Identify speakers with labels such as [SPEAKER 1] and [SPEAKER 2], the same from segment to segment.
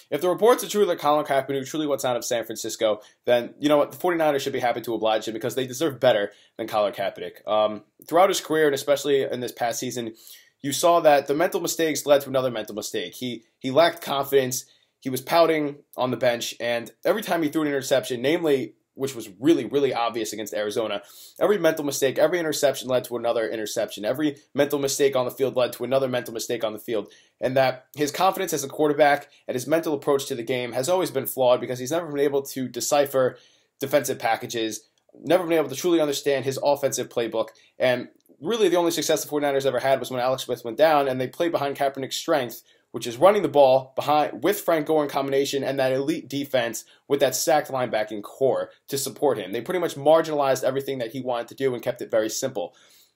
[SPEAKER 1] if the reports are true that Colin Kaepernick truly wants out of San Francisco, then you know what, the 49ers should be happy to oblige him because they deserve better than Colin Kaepernick. Throughout his career, and especially in this past season, you saw that the mental mistakes led to another mental mistake. He lacked confidence. He was pouting on the bench, and every time he threw an interception, namely, which was really, really obvious against Arizona, every mental mistake, every interception led to another interception. Every mental mistake on the field led to another mental mistake on the field. And that his confidence as a quarterback and his mental approach to the game has always been flawed because he's never been able to decipher defensive packages, never been able to truly understand his offensive playbook. And really the only success the 49ers ever had was when Alex Smith went down and they played behind Kaepernick's strength, which is running the ball behind with Frank Gore in combination and that elite defense with that stacked linebacking core to support him. They pretty much marginalized everything that he wanted to do and kept it very simple.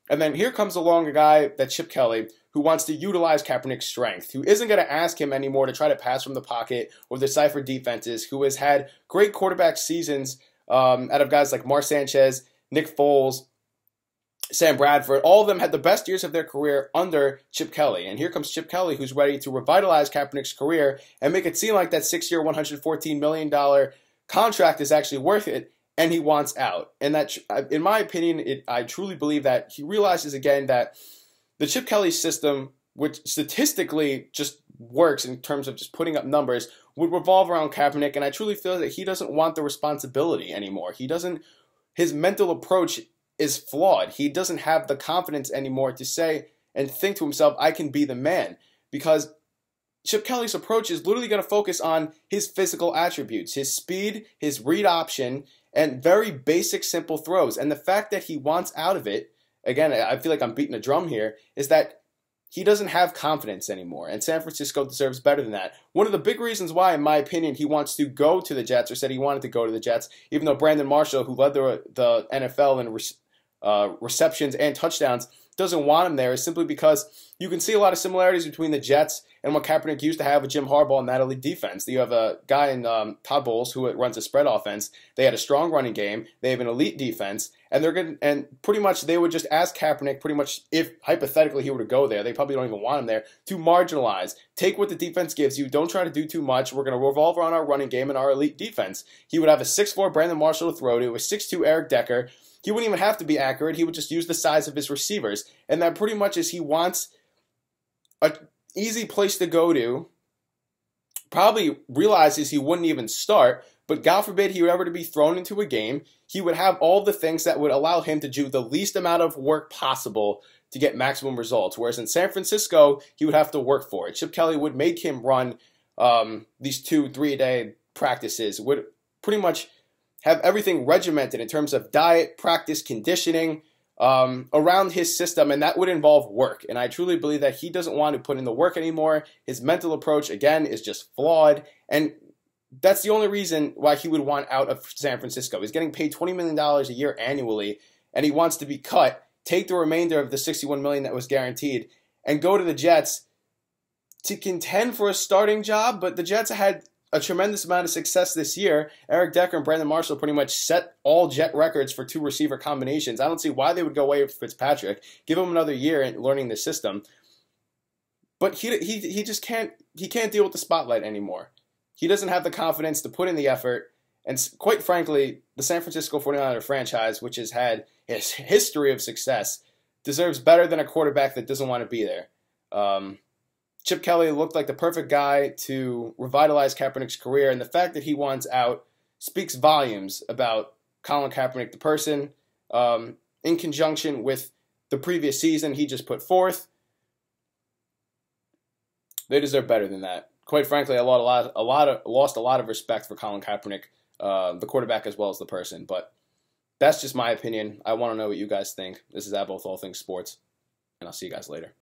[SPEAKER 1] And then here comes along a guy, that Chip Kelly, who wants to utilize Kaepernick's strength, who isn't going to ask him anymore to try to pass from the pocket or decipher defenses, who has had great quarterback seasons out of guys like Mark Sanchez, Nick Foles, Sam Bradford. All of them had the best years of their career under Chip Kelly. And here comes Chip Kelly, who's ready to revitalize Kaepernick's career and make it seem like that 6-year, $114 million contract is actually worth it, and he wants out. And that, in my opinion, I truly believe that he realizes again that the Chip Kelly system, which statistically just works in terms of just putting up numbers, would revolve around Kaepernick, and I truly feel that he doesn't want the responsibility anymore. His mental approach is flawed. He doesn't have the confidence anymore to say and think to himself, I can be the man. Because Chip Kelly's approach is literally going to focus on his physical attributes, his speed, his read option, and very basic, simple throws. And the fact that he wants out of it, again, I feel like I'm beating a drum here, is that he doesn't have confidence anymore, and San Francisco deserves better than that. One of the big reasons why, in my opinion, he wants to go to the Jets, or said he wanted to go to the Jets, even though Brandon Marshall, who led the NFL in receptions and touchdowns, doesn't want him there, is simply because you can see a lot of similarities between the Jets and what Kaepernick used to have with Jim Harbaugh and that elite defense. You have a guy in Todd Bowles who runs a spread offense. They had a strong running game. They have an elite defense, and pretty much they would just ask Kaepernick, pretty much if hypothetically he were to go there, they probably don't even want him there, to marginalize. Take what the defense gives you. Don't try to do too much. We're going to revolve around our running game and our elite defense. He would have a 6'4" Brandon Marshall to throw to, a 6'2" Eric Decker. He wouldn't even have to be accurate. He would just use the size of his receivers. And that pretty much is he wants an easy place to go to, probably realizes he wouldn't even start, but God forbid he were ever to be thrown into a game, he would have all the things that would allow him to do the least amount of work possible to get maximum results. Whereas in San Francisco, he would have to work for it. Chip Kelly would make him run these 2-3-a-day practices, would pretty much have everything regimented in terms of diet, practice, conditioning around his system, and that would involve work. And I truly believe that he doesn't want to put in the work anymore. His mental approach, again, is just flawed, and that's the only reason why he would want out of San Francisco. He's getting paid $20 million a year annually, and he wants to be cut, take the remainder of the $61 million that was guaranteed, and go to the Jets to contend for a starting job. But the Jets had a tremendous amount of success this year. Eric Decker and Brandon Marshall pretty much set all Jet records for 2 receiver combinations. I don't see why they would go away with Fitzpatrick. Give him another year in learning the system. But he just can't deal with the spotlight anymore. He doesn't have the confidence to put in the effort. And quite frankly, the San Francisco 49er franchise, which has had a history of success, deserves better than a quarterback that doesn't want to be there. Chip Kelly looked like the perfect guy to revitalize Kaepernick's career, and the fact that he wants out speaks volumes about Colin Kaepernick, the person, in conjunction with the previous season he just put forth. They deserve better than that. Quite frankly, I lost a lot of respect for Colin Kaepernick, the quarterback as well as the person. But that's just my opinion. I want to know what you guys think. This is Abel with All Things Sports, and I'll see you guys later.